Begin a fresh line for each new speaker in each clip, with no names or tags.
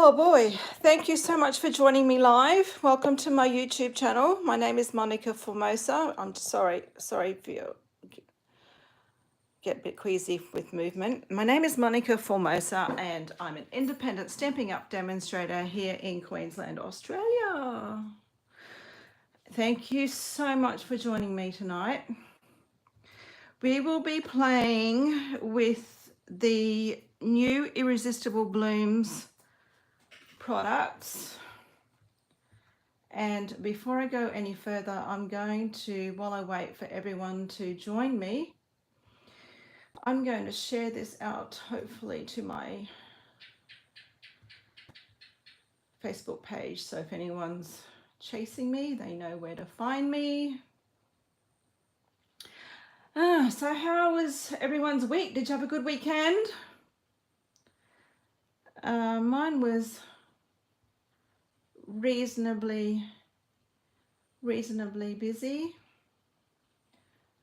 Oh boy, thank you so much for joining me live. Welcome to my YouTube channel. My name is Monica Formosa. I'm sorry if you get a bit queasy with movement. My name is Monica Formosa and I'm an independent Stampin' Up demonstrator here in Queensland, Australia. Thank you so much for joining me tonight. We will be playing with the new Irresistible Blooms products. And before I go any further, I'm going to, while I wait for everyone to join me, I'm going to share this out hopefully to my Facebook page. So if anyone's chasing me, they know where to find me. So how was everyone's week? Did you have a good weekend? Mine was reasonably busy.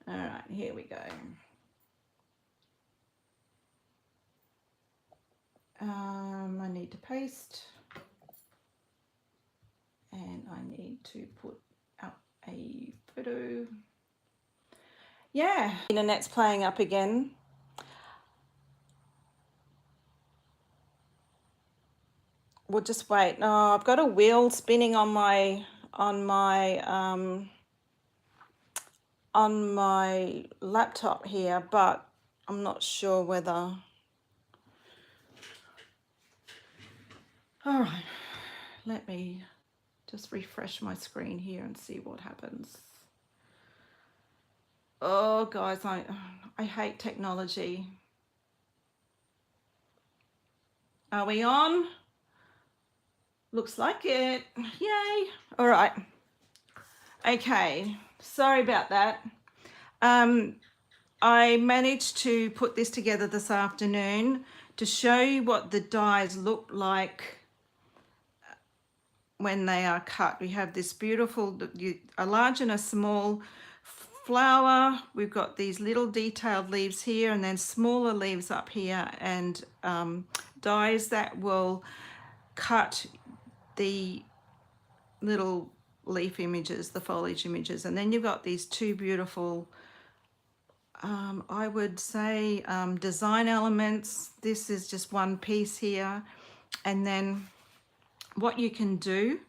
All right, here we go. I need to paste and I need to put up a photo. Yeah, the internet's playing up again. We'll just wait. Oh, I've got a wheel spinning on my laptop here, but I'm not sure whether. All right, let me just refresh my screen here and see what happens. Oh guys, I hate technology. Are we on? Looks like it. Yay. All right. Okay, sorry about that. I managed to put this together this afternoon to show you what the dies look like when they are cut. We have this beautiful, a large and a small flower. We've got these little detailed leaves here and then smaller leaves up here, and dies that will cut the little leaf images, the foliage images. And then you've got these two beautiful I would say design elements. This is just one piece here, and then what you can do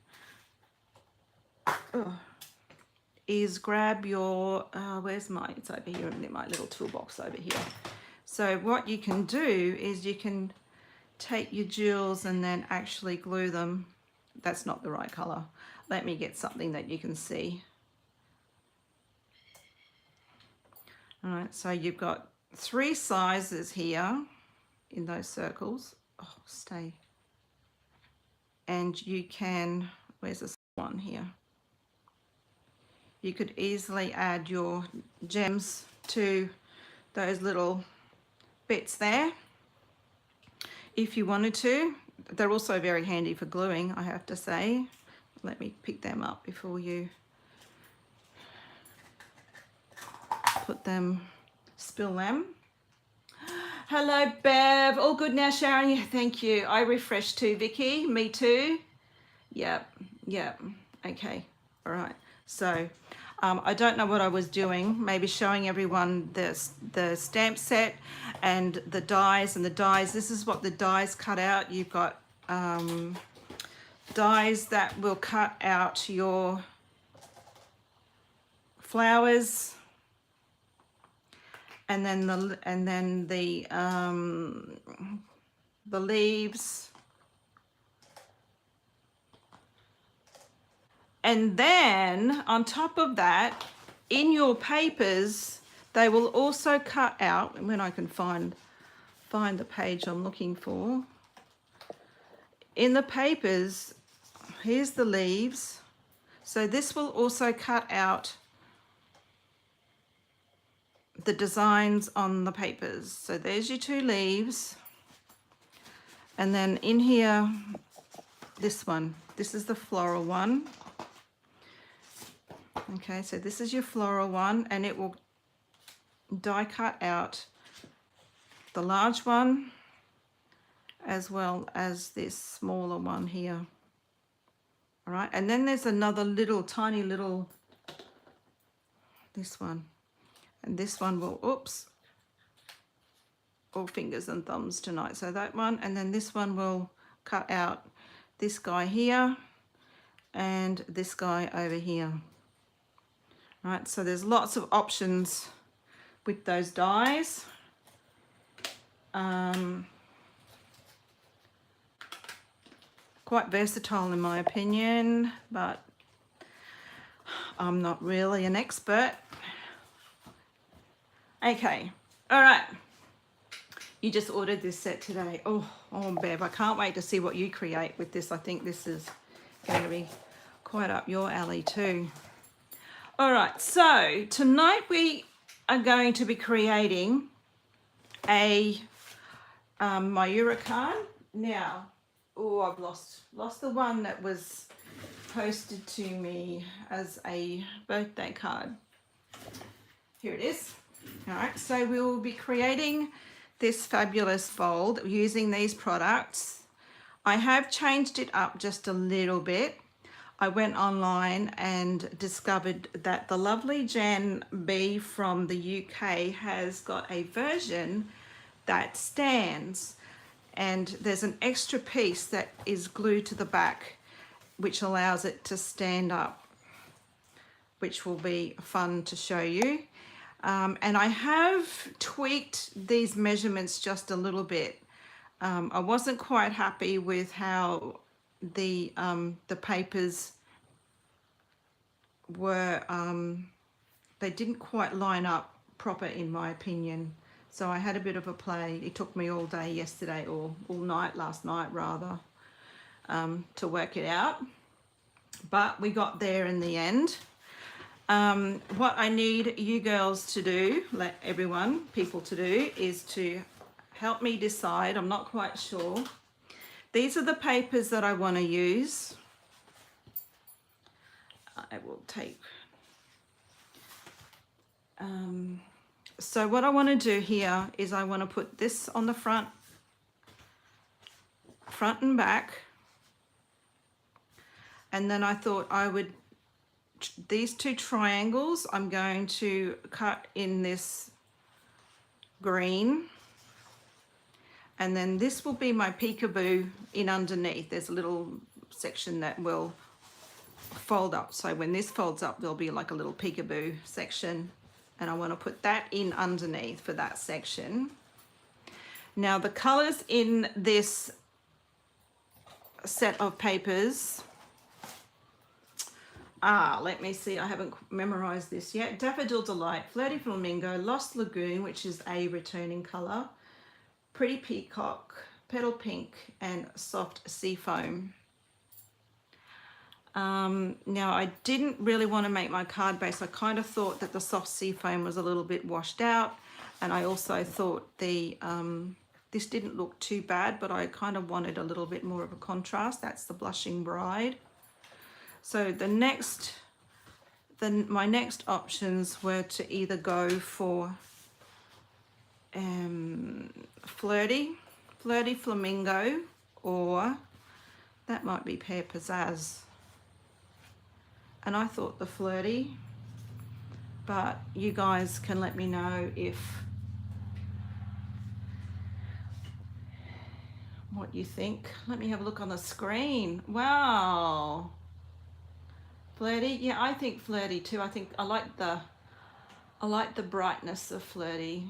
is grab your where's my, it's over here in my little toolbox over here. So what you can do is you can take your jewels and then actually glue them. That's not the right color. Let me get something that you can see. All right, so you've got 3 sizes here in those circles. Oh, stay. And you can, where's this one here? You could easily add your gems to those little bits there if you wanted to. They're also very handy for gluing, I have to say. Let me pick them up before you put them, spill them. Hello Bev, all good now Sharon? Yeah, thank you. I refreshed too, Vicky, me too. Yep, okay, all right. So I don't know what I was doing, maybe showing everyone the stamp set and the dies. And the dies, this is what the dies cut out. You've got dies that will cut out your flowers, and then the leaves, and then on top of that, in your papers, they will also cut out, when I can find the page I'm looking for. In the papers, here's the leaves. So this will also cut out the designs on the papers. So there's your 2 leaves. And then in here, this one, this is the floral one. Okay, so this is your floral one, and it will die cut out the large one as well as this smaller one here. All right, and then there's another little tiny little, this one, and this one will, oops, all fingers and thumbs tonight. So that one, and then this one will cut out this guy here and this guy over here. All right, so there's lots of options with those dies. Quite versatile in my opinion, but I'm not really an expert. Okay, all right. You just ordered this set today. Oh, Bev, I can't wait to see what you create with this. I think this is going to be quite up your alley too. All right, so tonight we are going to be creating a Miura card. Now, oh, I've lost the one that was posted to me as a birthday card. Here it is. All right, so we will be creating this fabulous fold using these products. I have changed it up just a little bit. I went online and discovered that the lovely Jan B from the UK has got a version that stands, and there's an extra piece that is glued to the back which allows it to stand up, which will be fun to show you. And I have tweaked these measurements just a little bit. I wasn't quite happy with how the papers were, they didn't quite line up proper in my opinion. So I had a bit of a play. It took me all day yesterday, or all night last night rather, to work it out. But we got there in the end. What I need you girls to do, people to do, is to help me decide. I'm not quite sure. These are the papers that I want to use. I will take. So what I want to do here is I want to put this on the front and back. And then I thought I would, these two triangles, I'm going to cut in this green. And then this will be my peekaboo in underneath. There's a little section that will fold up. So when this folds up, there'll be like a little peekaboo section. And I want to put that in underneath for that section. Now the colors in this set of papers, let me see, I haven't memorized this yet. Daffodil Delight, Flirty Flamingo, Lost Lagoon, which is a returning color, Pretty Peacock, Petal Pink, and Soft Seafoam. Now I didn't really want to make my card base. I kind of thought that the Soft Seafoam was a little bit washed out, and I also thought the this didn't look too bad, but I kind of wanted a little bit more of a contrast. That's the Blushing Bride. So my next options were to either go for Flirty Flamingo, or that might be Pear Pizzazz. And I thought the Flirty, but you guys can let me know what you think. Let me have a look on the screen. Wow. Flirty, yeah, I think Flirty too. I think I like the brightness of Flirty.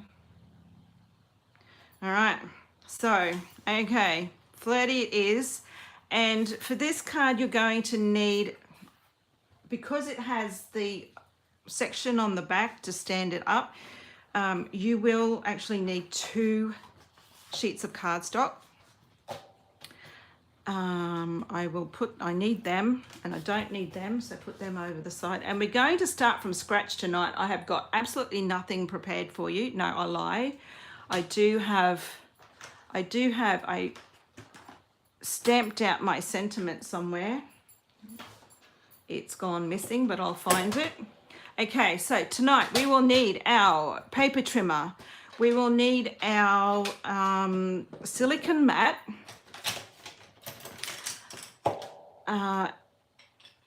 All right, so okay, Flirty it is. And for this card, you're going to need, because it has the section on the back to stand it up, you will actually need 2 sheets of cardstock. I need them, and I don't need them, so put them over the side. And we're going to start from scratch tonight. I have got absolutely nothing prepared for you. No, I lie. I stamped out my sentiment somewhere. It's gone missing, but I'll find it. Okay, so tonight we will need our paper trimmer. We will need our silicone mat.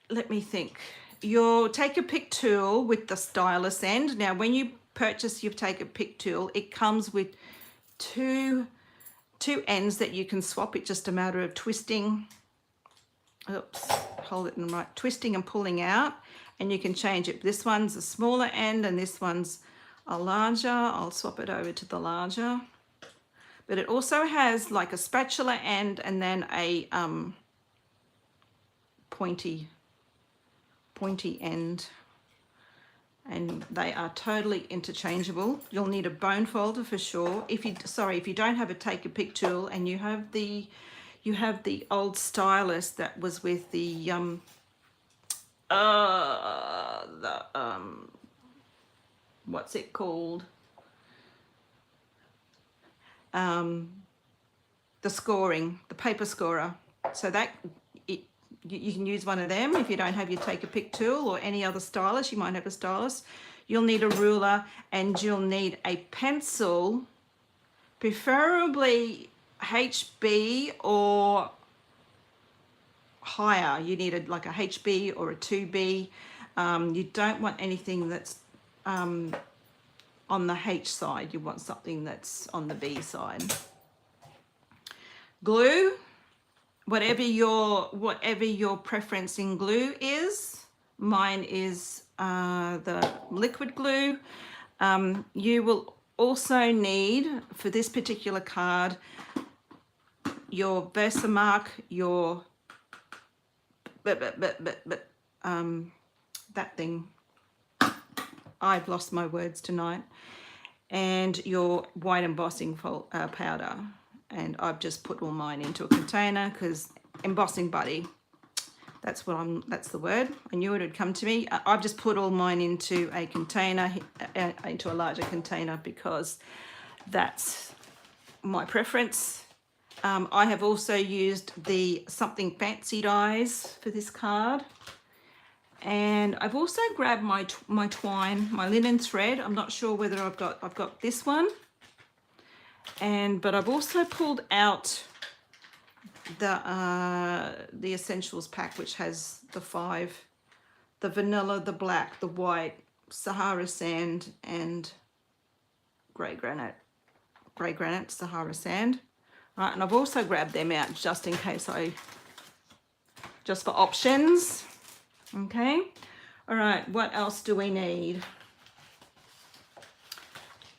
Let me think. You'll take a pick tool with the stylus end. Now, when you purchase your take a pick tool, it comes with two ends that you can swap. It's just a matter of twisting. Oops, hold it in right. Twisting and pulling out, and you can change it. This one's a smaller end, and this one's a larger. I'll swap it over to the larger. But it also has like a spatula end and then a pointy end, and they are totally interchangeable. You'll need a bone folder for sure. If you don't have a take a pick tool and you have the old stylus that was with the what's it called, the scoring, the paper scorer, so that you can use one of them. If you don't have your take a pick tool or any other stylus, you might have a stylus. You'll need a ruler and you'll need a pencil, preferably HB or higher. You need like a HB or a 2B. You don't want anything that's on the H side. You want something that's on the B side. Glue. Whatever your preference in glue is. Mine is the liquid glue. You will also need, for this particular card, your Versamark, your that thing. I've lost my words tonight. And your white embossing powder. And I've just put all mine into a container because embossing buddy, that's the word. I knew it would come to me. I've just put all mine into a container, into a larger container, because that's my preference. I have also used the Something Fancy dies for this card. And I've also grabbed my twine, my linen thread. I'm not sure whether I've got this one. But I've also pulled out the essentials pack, which has the 5, the vanilla, the black, the white, Sahara sand, and grey granite, Sahara sand. Right, and I've also grabbed them out just in case just for options. Okay. All right, what else do we need?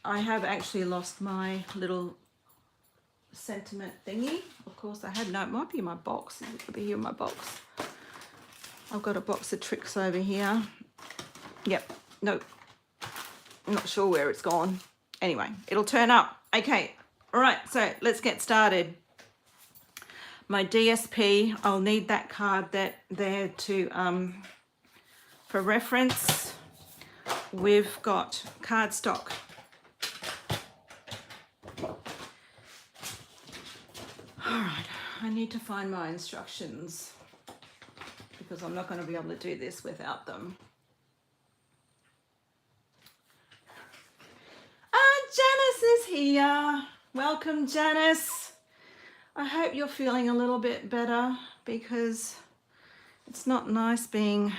I have actually lost my little sentiment thingy. Of course I had. No, it might be in my box. It could be here in my box. I've got a box of tricks over here. Yep. Nope. I'm not sure where it's gone. Anyway, it'll turn up. Okay. All right. So let's get started. My DSP. I'll need that card there to for reference. We've got cardstock. All right, I need to find my instructions because I'm not going to be able to do this without them. Janice is here. Welcome, Janice. I hope you're feeling a little bit better because it's not nice being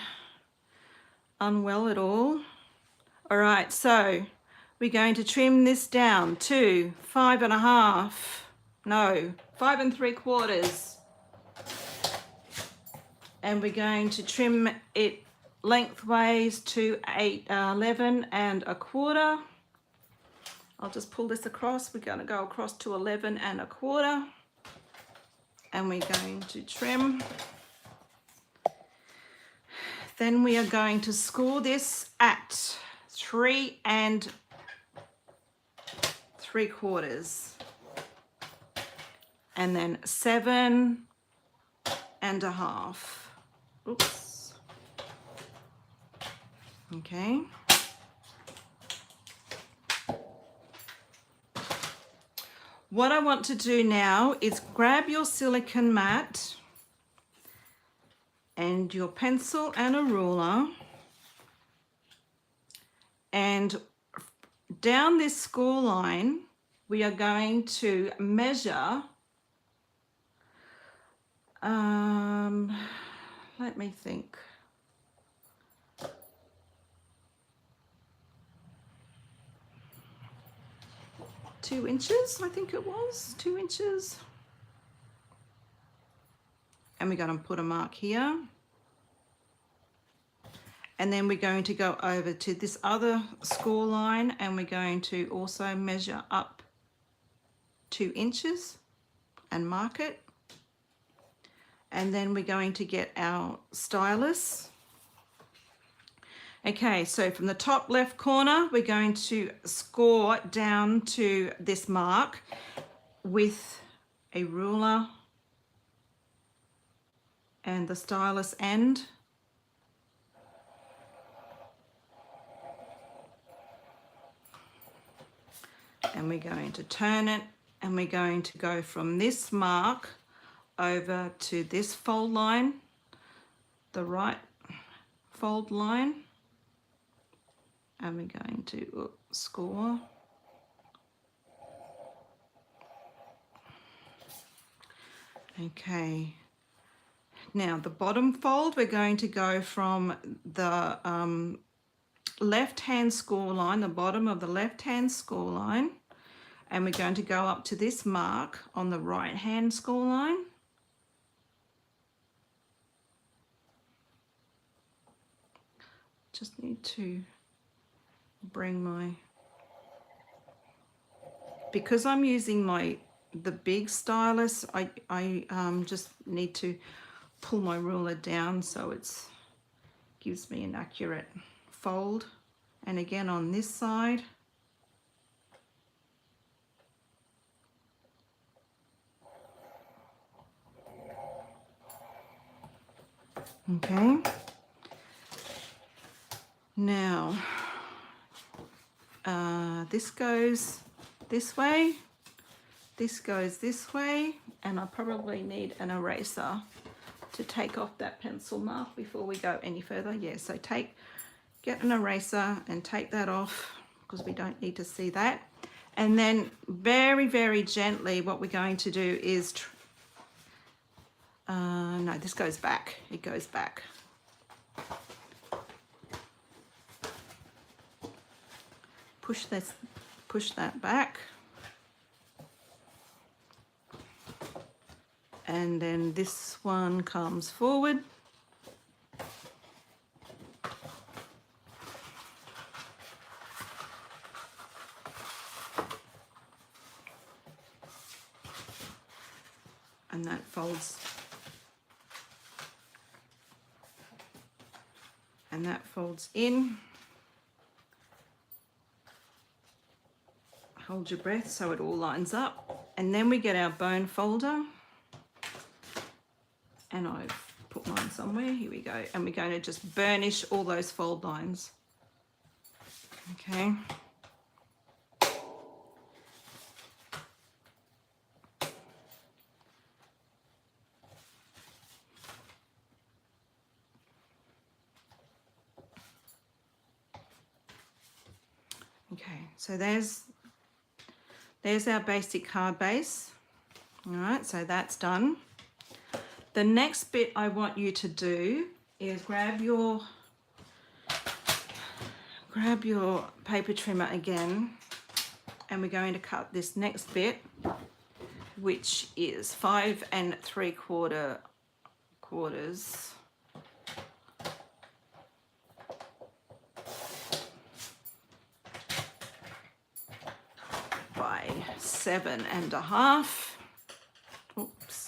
unwell at all. All right, so we're going to trim this down to 5 3/4. And we're going to trim it lengthways to 11 1/4. I'll just pull this across. We're going to go across to 11 1/4. And we're going to trim. Then we are going to score this at 3 3/4. And then 7 1/2. Oops. Okay. What I want to do now is grab your silicone mat and your pencil and a ruler and down this score line, we are going to measure, let me think. Two inches, I think it was, 2 inches. And we're going to put a mark here. And then we're going to go over to this other score line and we're going to also measure up 2 inches and mark it. And then we're going to get our stylus. Okay, so from the top left corner, we're going to score down to this mark with a ruler and the stylus end. And we're going to turn it and we're going to go from this mark over to this fold line, the right fold line. And we're going to score. Okay. Now the bottom fold, we're going to go from the left-hand score line, the bottom of the left-hand score line, and we're going to go up to this mark on the right-hand score line. Just need to bring my, because I'm using the big stylus, I just need to pull my ruler down so it's gives me an accurate fold. And again on this side. Okay. Now this goes this way, this goes this way, and I probably need an eraser to take off that pencil mark before we go any further. Yeah, so get an eraser and take that off because we don't need to see that. And then very, very gently what we're going to do is, no, this goes back, it goes back. Push that back. And then this one comes forward. And that folds. And that folds in. Hold your breath so it all lines up. And then we get our bone folder. And I've put mine somewhere, here we go. And we're going to just burnish all those fold lines. Okay. Okay, so there's our basic card base. All right, so that's done. The next bit I want you to do is grab your paper trimmer again, and we're going to cut this next bit, which is 5 3/4 quarters by 7 1/2. Oops.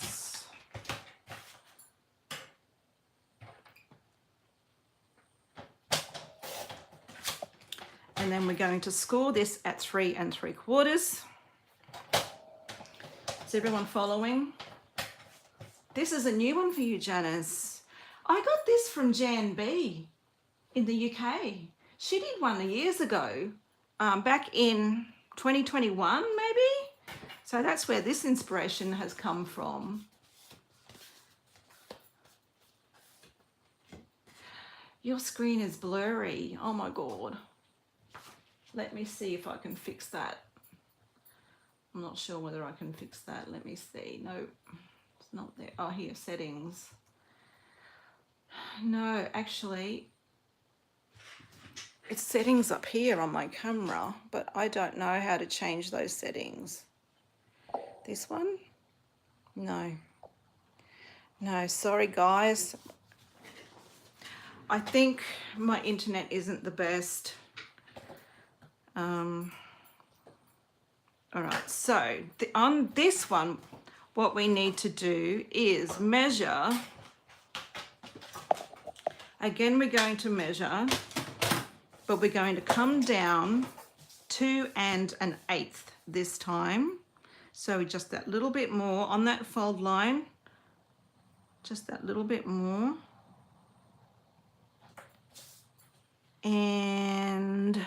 And then we're going to score this at 3 3/4. Is everyone following? This is a new one for you, Janice. I got this from Jan B in the UK. She did one years ago, back in 2021 maybe. So that's where this inspiration has come from. Your screen is blurry. Oh my God. Let me see if I can fix that. I'm not sure whether I can fix that. Let me see. No, it's not there. Oh, here, settings. No, actually, it's settings up here on my camera, but I don't know how to change those settings. This one? No. No, sorry guys. I think my internet isn't the best. All right, so on this one, what we need to do is measure. Again, we're going to measure, but we're going to come down 2 1/8 this time. So just that little bit more on that fold line, just that little bit more. And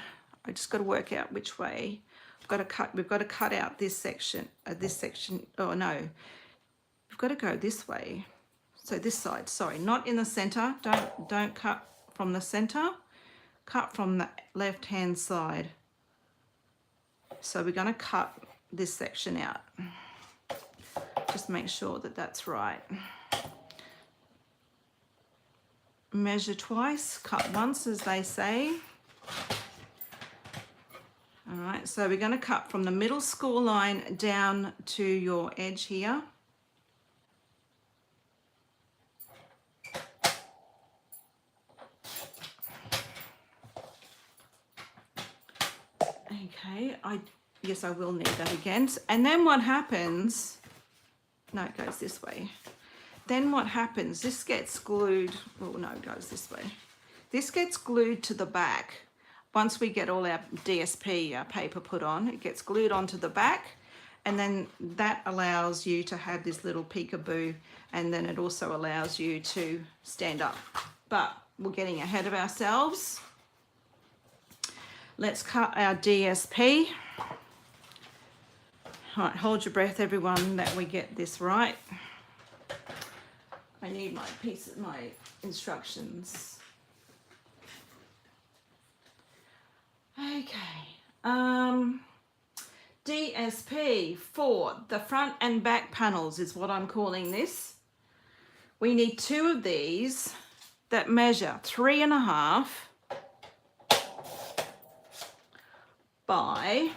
I just got to work out which way. We've got to cut out this section, oh no, we've got to go this way. So this side, sorry, not in the center. Don't cut from the center, cut from the left hand side. So we're going to cut this section out. Just make sure that that's right. Measure twice, cut once, as they say. All right, so we're going to cut from the middle score line down to your edge here. Okay, yes, I will need that again. And then what happens, no, it goes this way. Then what happens, this gets glued, oh no, it goes this way. This gets glued to the back. Once we get all our DSP paper put on, it gets glued onto the back, and then that allows you to have this little peekaboo, and then it also allows you to stand up. But we're getting ahead of ourselves. Let's cut our DSP. All right, hold your breath, everyone, that we get this right. I need my instructions. Okay, DSP for the front and back panels is what I'm calling this. We need 2 of these that measure 3.5 by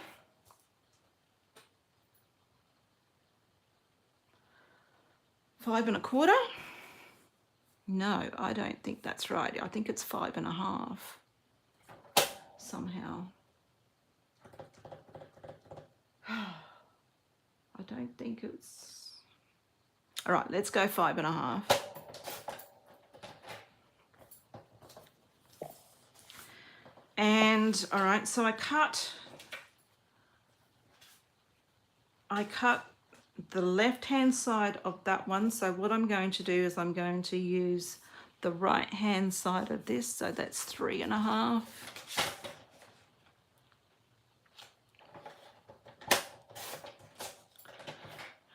5 1/4. No, I don't think that's right. I think it's 5 1/2 somehow. I don't think it's... All right, let's go 5 1/2. And all right, so I cut the left hand side of that one. So what I'm going to do is I'm going to use the right hand side of this. So that's 3 1/2.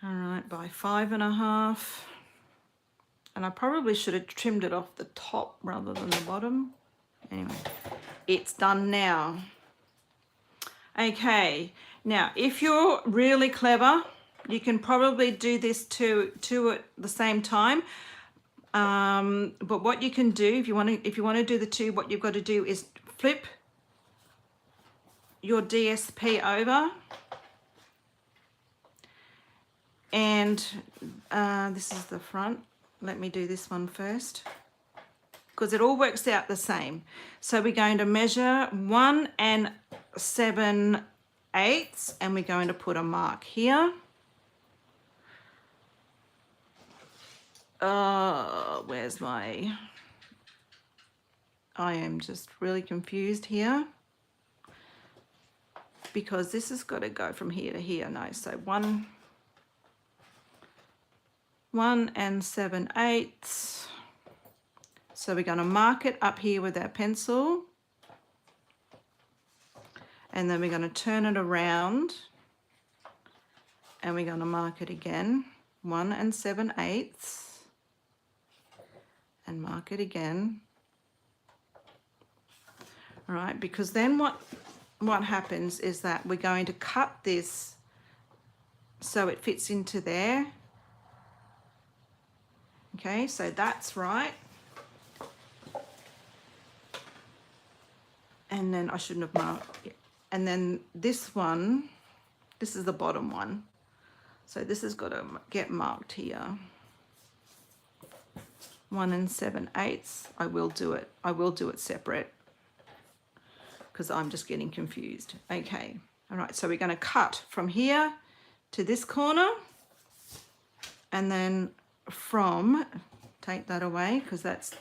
All right, by 5 1/2. And I probably should have trimmed it off the top rather than the bottom. Anyway, it's done now. Okay, now if you're really clever, you can probably do this two at the same time. But what you can do, if you want to do the 2, what you've got to do is flip your DSP over, and this is the front. Let me do this one first, because it all works out the same. So we're going to measure 1 7/8, and we're going to put a mark here. Where's my... I am just really confused here, because this has got to go from here to here. No, so 1 7/8. So we're going to mark it up here with our pencil, and then we're going to turn it around, and we're going to mark it again, 1 7/8, and mark it again. All right, because then what what happens is that we're going to cut this so it fits into there. Okay, so that's right. And then I shouldn't have marked it. And then this one, this is the bottom one. So this has got to get marked here. 1 7/8. I will do it. I will do it separate because I'm just getting confused. Okay. All right. So we're going to cut from here to this corner, and then from, take that away because that's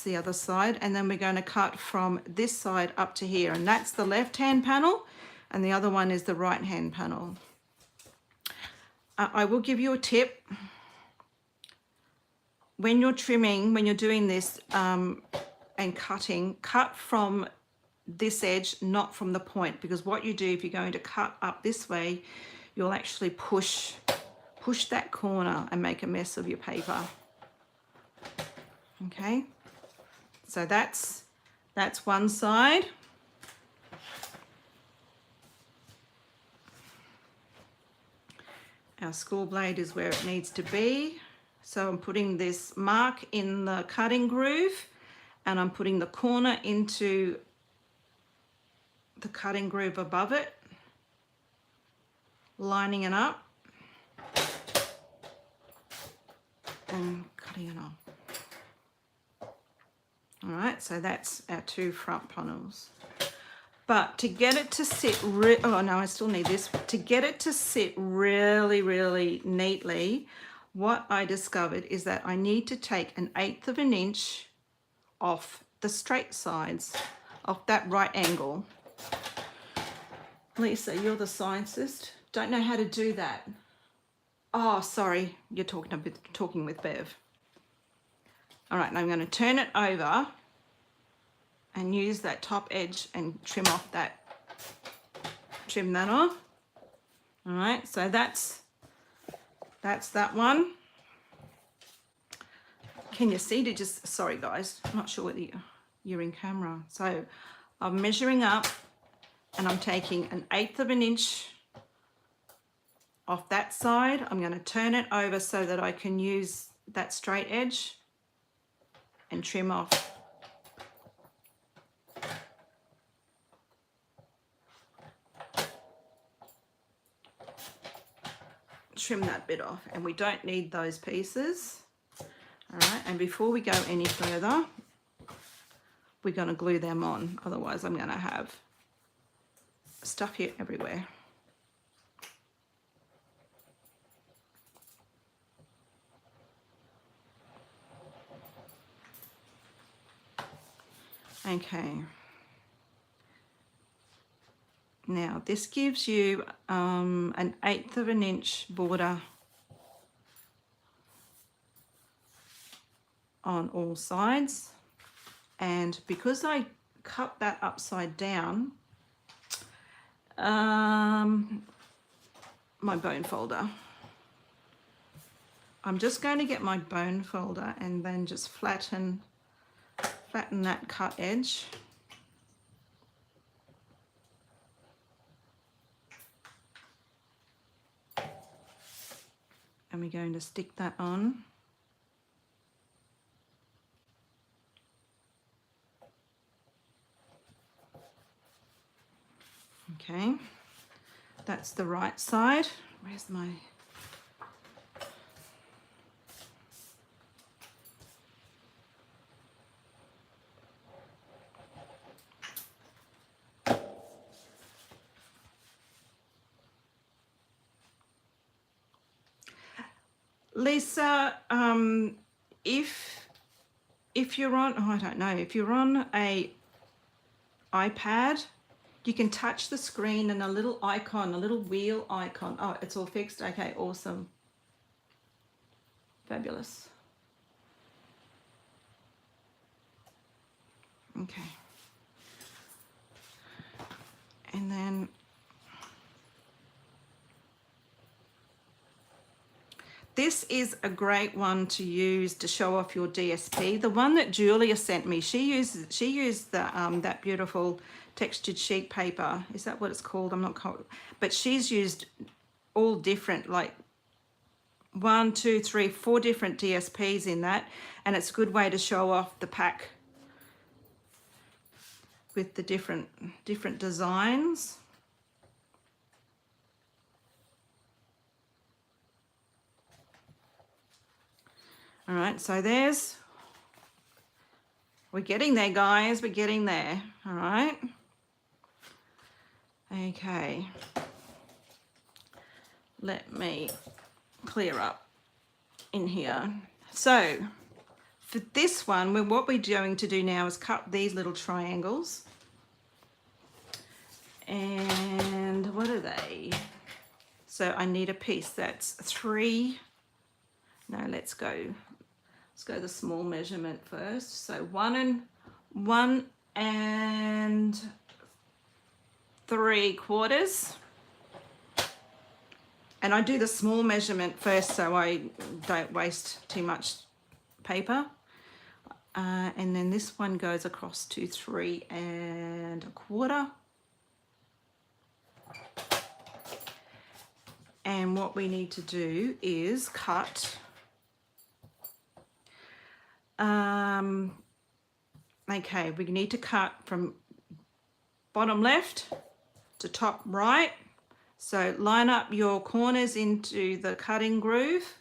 the other side, and then we're going to cut from this side up to here, and that's the left hand panel, and the other one is the right hand panel. I will give you a tip. When you're trimming, when you're doing this and cutting, cut from this edge, not from the point, because what you do if you're going to cut up this way, you'll actually push that corner and make a mess of your paper. Okay, so that's one side. Our school blade is where it needs to be. So I'm putting this mark in the cutting groove, and I'm putting the corner into the cutting groove above it, lining it up and cutting it off. All right, so that's our 2 front panels. But to get it to sit, oh no, I still need this. To get it to sit really, really neatly, what I discovered is that I need to take 1/8 of an inch off the straight sides, off that right angle. Lisa, you're the scientist. Don't know how to do that. Oh, sorry, you're talking with Bev. All right, now I'm going to turn it over and use that top edge and trim that off. All right, so that's that one. Can you see to just, sorry guys, I'm not sure whether you're in camera. So I'm measuring up and I'm taking 1/8 of an inch off that side. I'm going to turn it over so that I can use that straight edge and trim off. Trim that bit off, and we don't need those pieces. All right, and before we go any further, we're going to glue them on, otherwise I'm going to have stuff here everywhere. Okay, now this gives you 1/8 of an inch border on all sides, and because I cut that upside down, my bone folder, I'm just going to get my bone folder and then just flatten that cut edge. And we're going to stick that on. Okay, that's the right side. Where's my... Lisa, if you're on, oh, I don't know, if you're on a iPad, you can touch the screen and a little icon, a little wheel icon. Oh, it's all fixed. Okay, awesome. Fabulous. Okay. And then this is a great one to use to show off your DSP. The one that Julia sent me, she used the that beautiful textured sheet paper. Is that what it's called? I'm not called, but she's used all different, like 1, 2, 3, 4 different DSPs in that, and it's a good way to show off the pack with the different designs. All right, so we're getting there, guys, we're getting there. All right, okay, let me clear up in here. So for this one, what we're going to do now is cut these little triangles. And what are they? So I need a piece that's 3. No, let's go the small measurement first. So 1 3/4. And I do the small measurement first so I don't waste too much paper. And then this one goes across to 3 1/4. And what we need to do is cut, okay, we need to cut from bottom left to top right. So line up your corners into the cutting groove.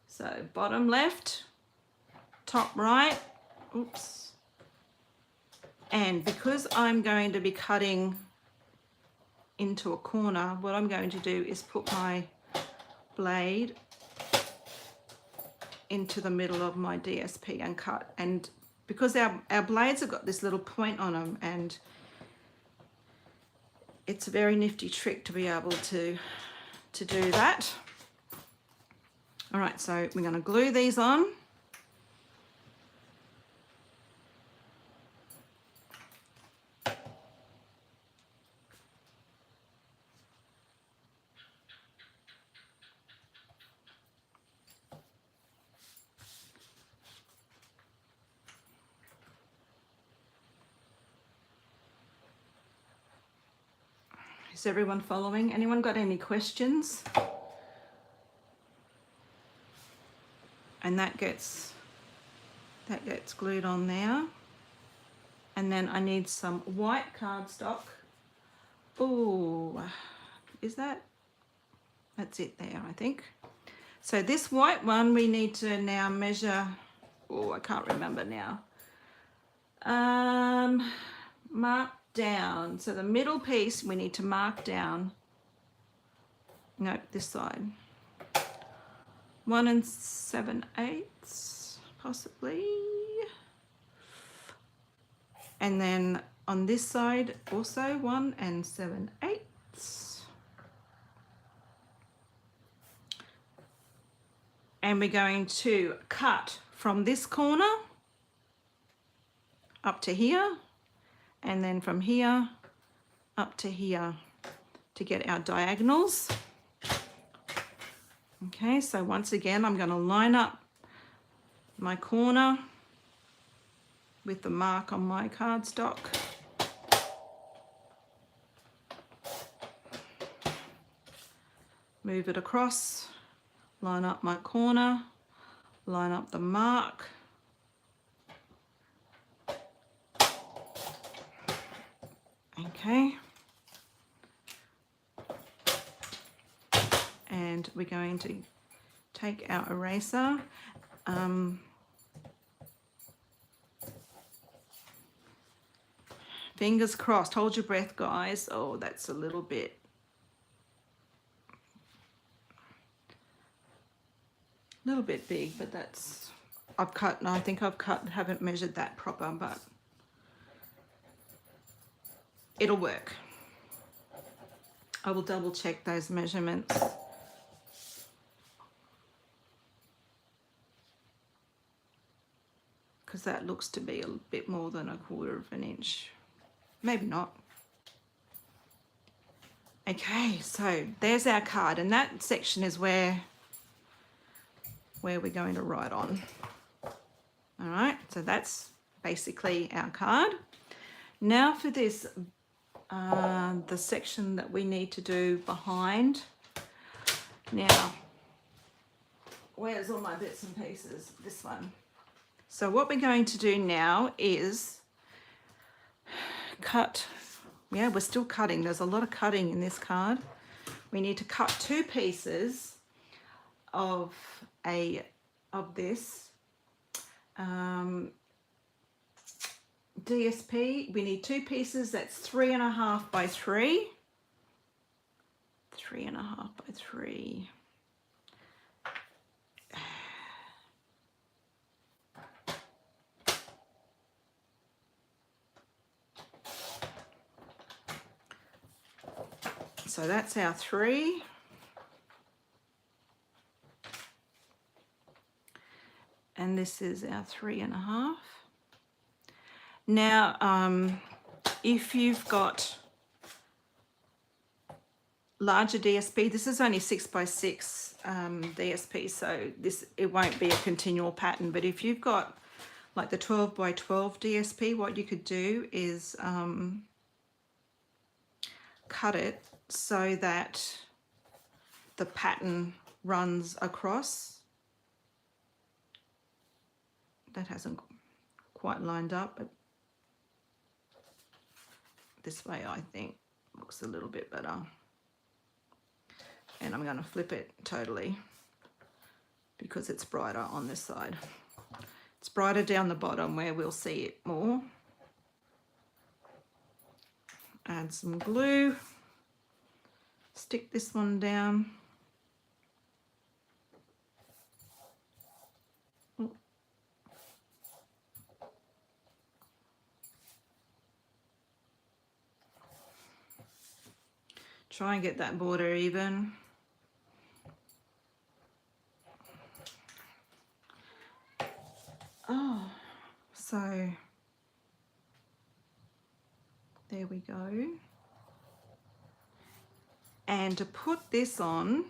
So bottom left, top right, oops. And because I'm going to be cutting into a corner, what I'm going to do is put my blade into the middle of my DSP and cut. And because our blades have got this little point on them, and it's a very nifty trick to be able to do that. All right, so we're going to glue these on. Is everyone following? Anyone got any questions? And that gets glued on there. And then I need some white cardstock. Oh, is that's it there, I think. So this white one we need to now measure. Oh, I can't remember now. Mark down. So the middle piece we need to mark down. No, this side. 1 7/8, possibly. And then on this side also 1 7/8. And we're going to cut from this corner up to here, and then from here up to here to get our diagonals. Okay, so once again, I'm going to line up my corner with the mark on my cardstock. Move it across, line up my corner, line up the mark. Okay. And we're going to take our eraser. Fingers crossed, hold your breath, guys. Oh, that's a little bit. Big, but that's, I've cut, and I think I've cut, haven't measured that proper, but it'll work. I will double check those measurements. Because that looks to be a bit more than 1/4 inch. Maybe not. Okay, so there's our card, and that section is where we're going to write on. All right, so that's basically our card. Now for this, the section that we need to do behind. Now, where's all my bits and pieces? This one. So what we're going to do now is cut. Yeah, we're still cutting. There's a lot of cutting in this card. We need to cut 2 pieces of this DSP. We need 2 pieces. That's 3.5 by 3. 3.5 by 3. So that's our 3. And this is our 3.5. Now, if you've got larger DSP, this is only 6 by 6 DSP, so it won't be a continual pattern. But if you've got like the 12 by 12 DSP, what you could do is cut it so that the pattern runs across. That hasn't quite lined up, but this way I think looks a little bit better. And I'm going to flip it totally because it's brighter on this side. It's brighter down the bottom where we'll see it more. Add some glue. Stick this one down. Try and get that border even. Oh, so there we go. And to put this on,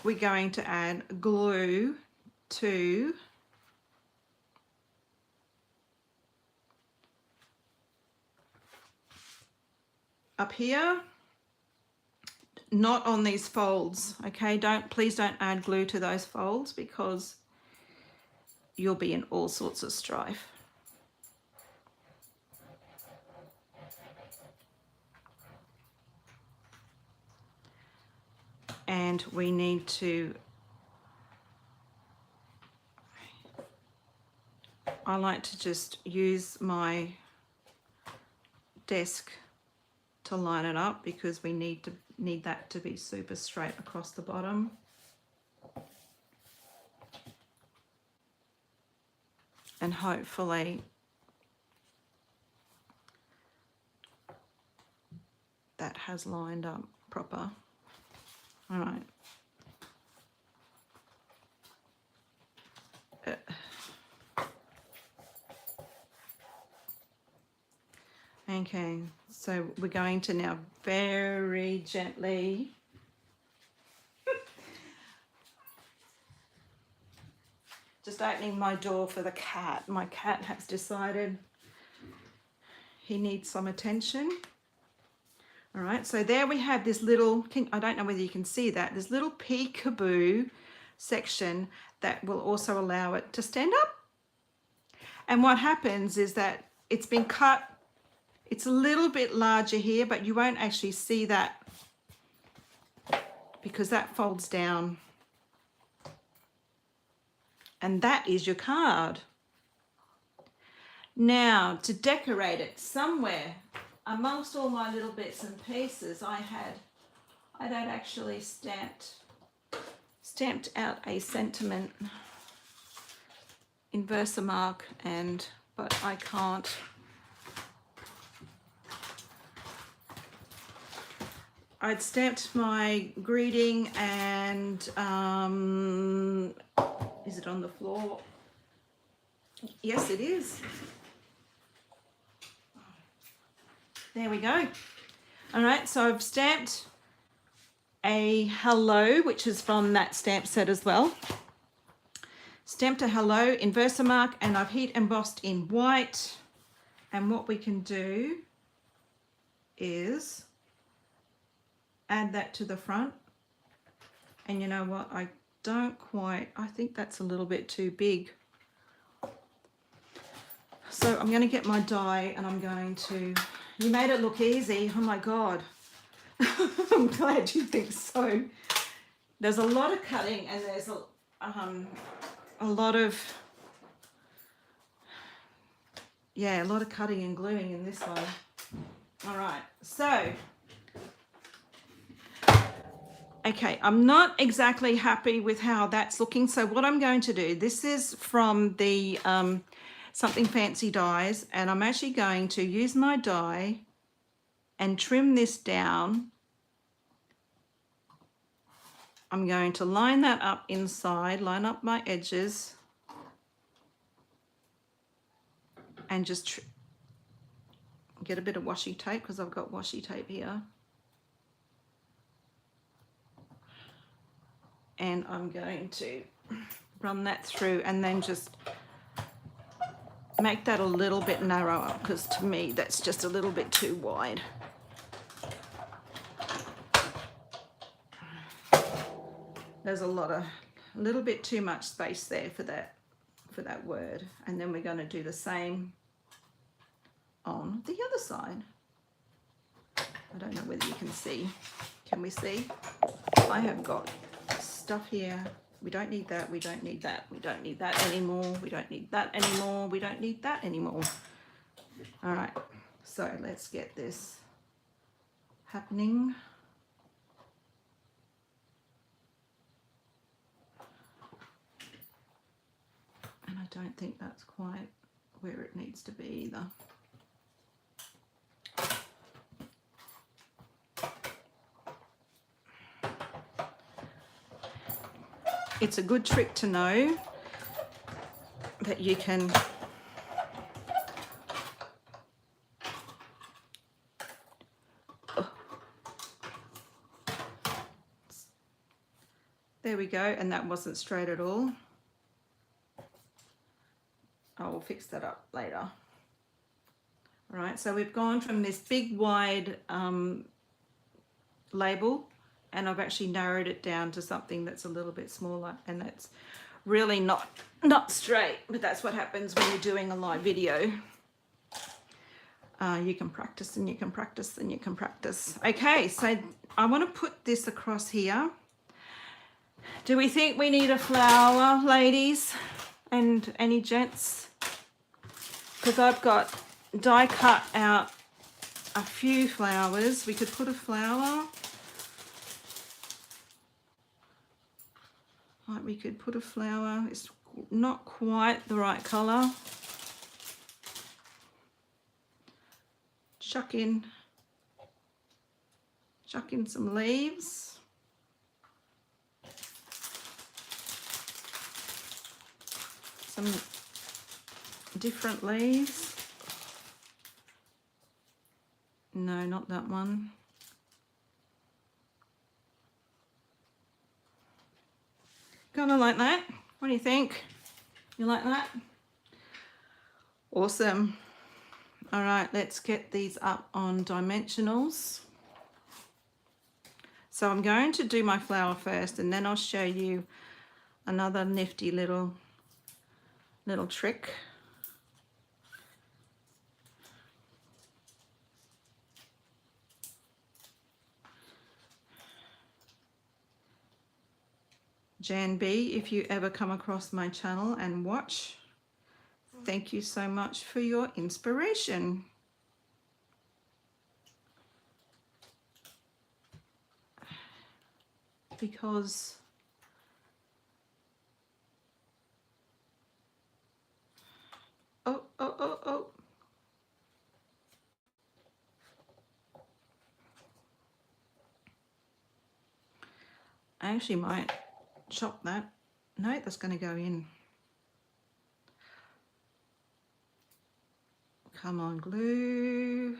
we're going to add glue to up here, not on these folds, okay? Please don't add glue to those folds because you'll be in all sorts of strife. And we need to, I like to just use my desk to line it up because we need that to be super straight across the bottom. And hopefully that has lined up proper. All right. Okay, so we're going to now very gently just opening my door for the cat. My cat has decided he needs some attention. All right, so there we have this little, I don't know whether you can see that, this little peekaboo section that will also allow it to stand up. And what happens is that it's been cut, it's a little bit larger here, but you won't actually see that because that folds down. And that is your card. Now, to decorate it, somewhere amongst all my little bits and pieces, I had actually stamped out a sentiment in Versamark, but I can't. I'd stamped my greeting and is it on the floor? Yes, it is. There we go. All right, so I've stamped a hello, which is from that stamp set as well. Stamped a hello in Versamark, and I've heat embossed in white. And what we can do is add that to the front. And you know what, I think that's a little bit too big. So I'm going to get my die and I'm going to, you made it look easy, oh my God. I'm glad you think so. There's a lot of cutting, and there's a lot of, yeah, a lot of cutting and gluing in this one. All right, so, okay, I'm not exactly happy with how that's looking. So what I'm going to do, this is from the Something Fancy dies, and I'm actually going to use my die and trim this down. I'm going to line that up inside, line up my edges, and just get a bit of washi tape, because I've got washi tape here. And I'm going to run that through and then just make that a little bit narrower, because to me that's just a little bit too wide. There's a little bit too much space there for that word. And then we're going to do the same on the other side. I don't know whether you can see. Can we see? I have got stuff here. We don't need that, we don't need that, we don't need that anymore, we don't need that anymore, we don't need that anymore. All right, so let's get this happening. And I don't think that's quite where it needs to be either. It's a good trick to know that you can there we go, and that wasn't straight at all. I will fix that up later. All right, so we've gone from this big wide label, and I've actually narrowed it down to something that's a little bit smaller, and that's really not straight, but that's what happens when you're doing a live video. You can practice and you can practice and you can practice. Okay, so I want to put this across here. Do we think we need a flower, ladies and any gents? Because I've got die cut out a few flowers. We could put a flower. Like we could put a flower. It's not quite the right colour. Chuck in some leaves. Some different leaves. No, not that one. Kind of like that. What do you think? You like that? Awesome. All right, let's get these up on dimensionals. So I'm going to do my flower first, and then I'll show you another nifty little trick. Jan B, if you ever come across my channel and watch, thank you so much for your inspiration. Because oh. I actually might chop that. No, that's going to go in. Come on, glue.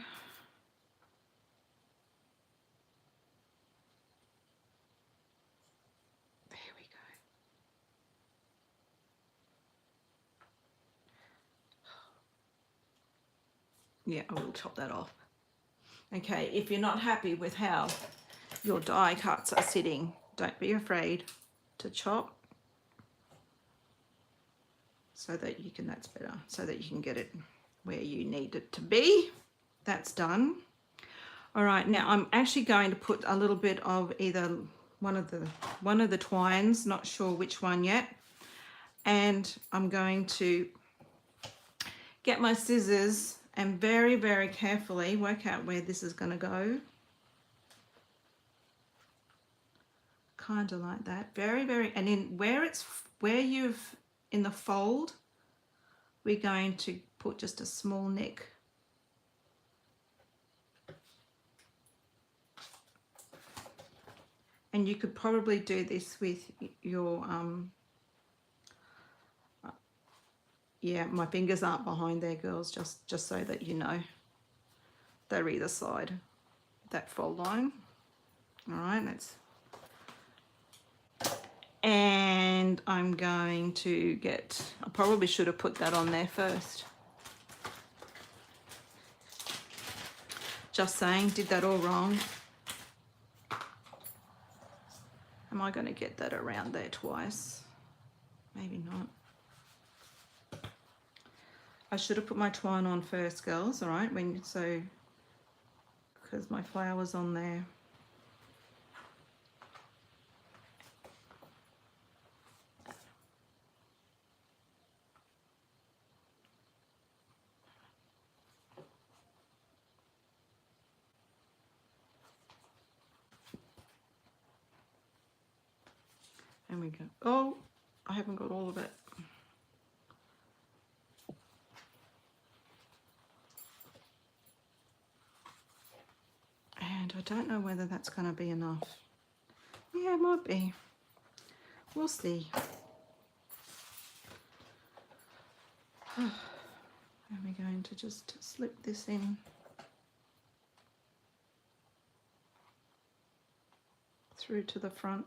Yeah, I will chop that off. Okay, if you're not happy with how your die cuts are sitting, don't be afraid to chop so that you can, that's better, so that you can get it where you need it to be. That's done. All right, now I'm actually going to put a little bit of either one of the twines, not sure which one yet, and I'm going to get my scissors and very, very carefully work out where this is going to go. Kind of like that, very, very, and in where you've in the fold, we're going to put just a small nick. And you could probably do this with your yeah, my fingers aren't behind there, girls, just so that you know. They're either side that fold line. All right, and I'm going to get, I probably should have put that on there first. Just saying, did that all wrong. Am I going to get that around there twice? Maybe not. I should have put my twine on first, girls, all right, because my flower's on there. And we go, oh, I haven't got all of it. And I don't know whether that's going to be enough. Yeah, it might be. We'll see. And we're going to just slip this in through to the front.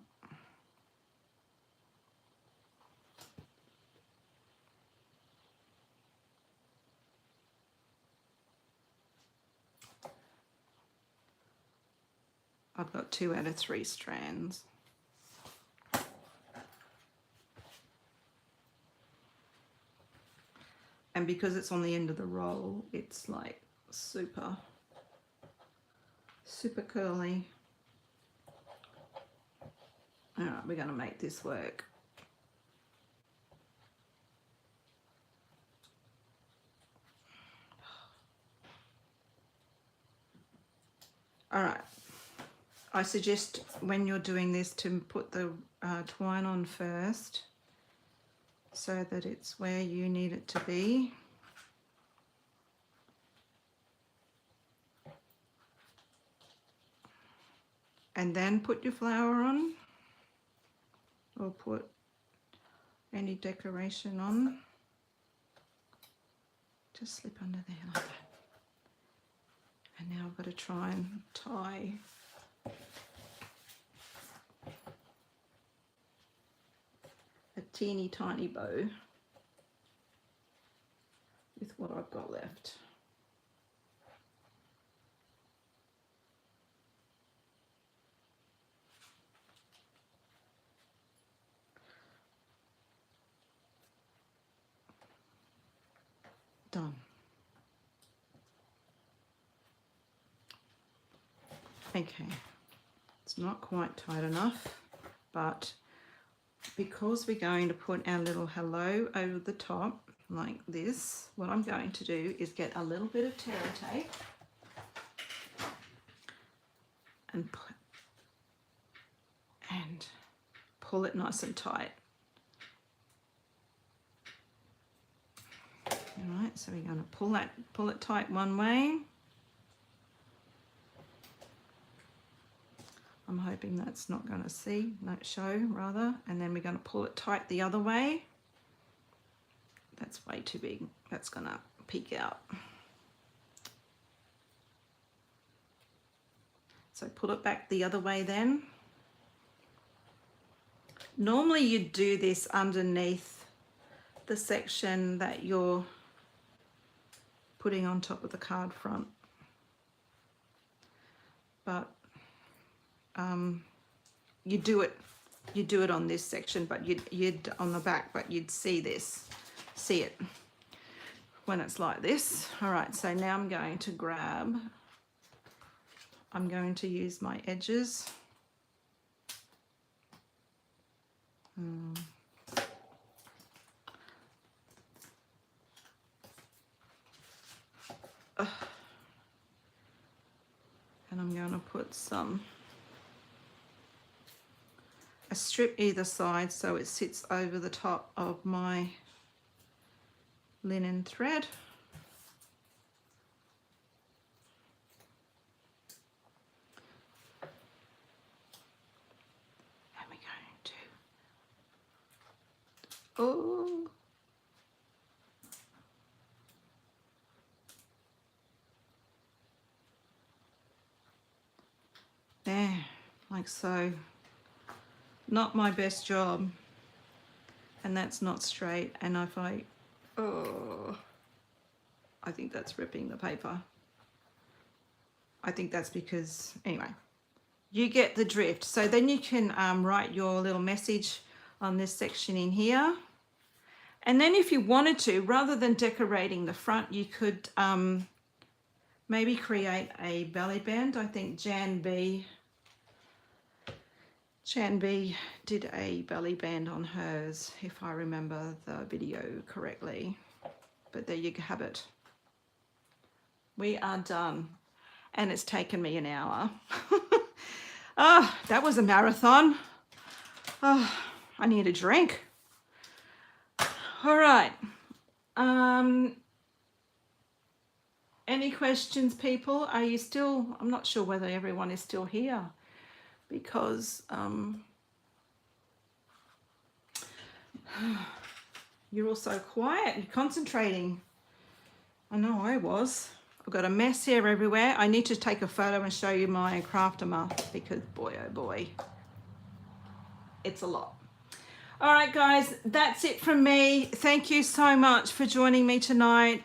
I've got 2 out of 3 strands. And because it's on the end of the roll, it's like super, super curly. All right, we're going to make this work. All right. I suggest when you're doing this to put the twine on first so that it's where you need it to be. And then put your flower on or put any decoration on. Just slip under there like that. And now I've got to try and tie a teeny tiny bow with what I've got left. Done. Okay, it's not quite tight enough, but because we're going to put our little hello over the top like this, what I'm going to do is get a little bit of Terra tape and pull it nice and tight. All right, so we're going to pull it tight one way. I'm hoping that's not going to show rather, and then we're going to pull it tight the other way. That's way too big. That's going to peek out. So pull it back the other way then. Normally you do this underneath the section that you're putting on top of the card front. But you do it on this section, but you'd on the back, but you'd see it when it's like this. All right, so now I'm going to use my edges. And I'm going to put a strip either side so it sits over the top of my linen thread. And we're going to, oh, there, like so. Not my best job, and that's not straight, and if I think that's ripping the paper. I think that's because, anyway, you get the drift. So then you can write your little message on this section in here, and then if you wanted to, rather than decorating the front, you could maybe create a belly band. I think Jan B did a belly band on hers, if I remember the video correctly. But there you have it. We are done. And it's taken me an hour. Oh, that was a marathon. Oh, I need a drink. All right. Any questions, people? Are you still, I'm not sure whether everyone is still here, because you're all so quiet and concentrating. I know I was. I've got a mess here everywhere. I need to take a photo and show you my crafterma, because boy oh boy, it's a lot. All right guys, that's it from me. Thank you so much for joining me tonight.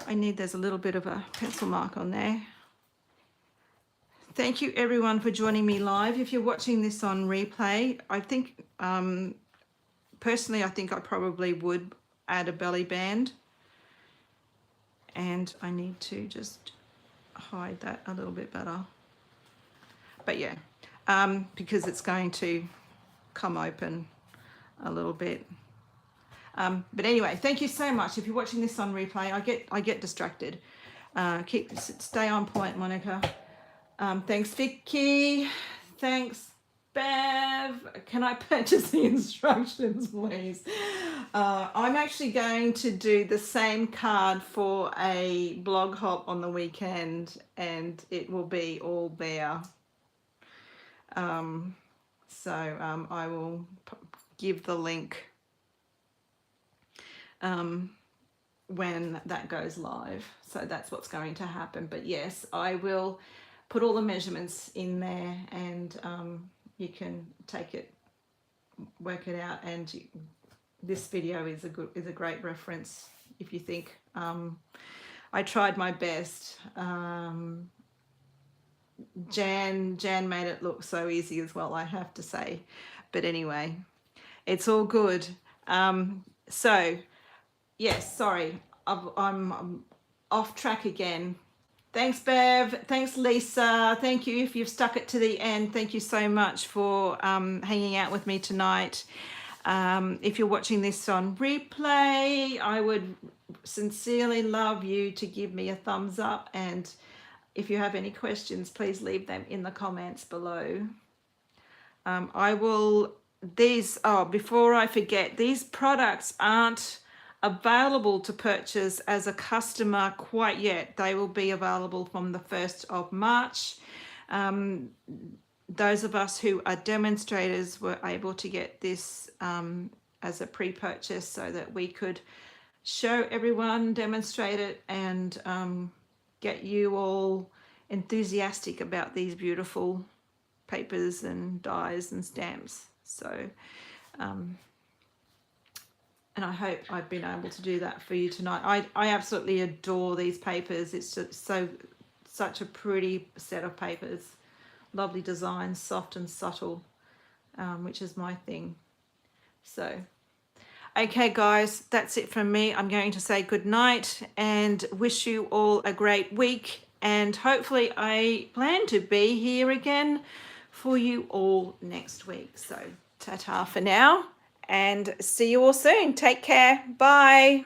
There's a little bit of a pencil mark on there. Thank you everyone for joining me live. If you're watching this on replay, I think, personally, I think I probably would add a belly band. And I need to just hide that a little bit better. But yeah, because it's going to come open a little bit. But anyway, thank you so much. If you're watching this on replay, I get distracted. Stay on point, Monica. Thanks, Vicky. Thanks, Bev. Can I purchase the instructions, please? I'm actually going to do the same card for a blog hop on the weekend, and it will be all there. I will give the link when that goes live. So that's what's going to happen. But yes, I will put all the measurements in there, and you can take it, work it out, and this video is a great reference if you think I tried my best. Jan made it look so easy as well, I have to say. But anyway, it's all good. So yes, sorry, I'm off track again. Thanks, Bev. Thanks, Lisa. Thank you if you've stuck it to the end. Thank you so much for hanging out with me tonight. If you're watching this on replay, I would sincerely love you to give me a thumbs up, and if you have any questions, please leave them in the comments below. Before I forget, these products aren't available to purchase as a customer quite yet. They will be available from the 1st of March. Those of us who are demonstrators were able to get this as a pre-purchase so that we could show everyone, demonstrate it, and get you all enthusiastic about these beautiful papers and dies and stamps. So And I hope I've been able to do that for you tonight. I absolutely adore these papers. It's just such a pretty set of papers. Lovely design, soft and subtle, which is my thing. So, okay guys, that's it from me. I'm going to say good night and wish you all a great week. And hopefully I plan to be here again for you all next week. So, ta-ta for now and see you all soon. Take care. Bye.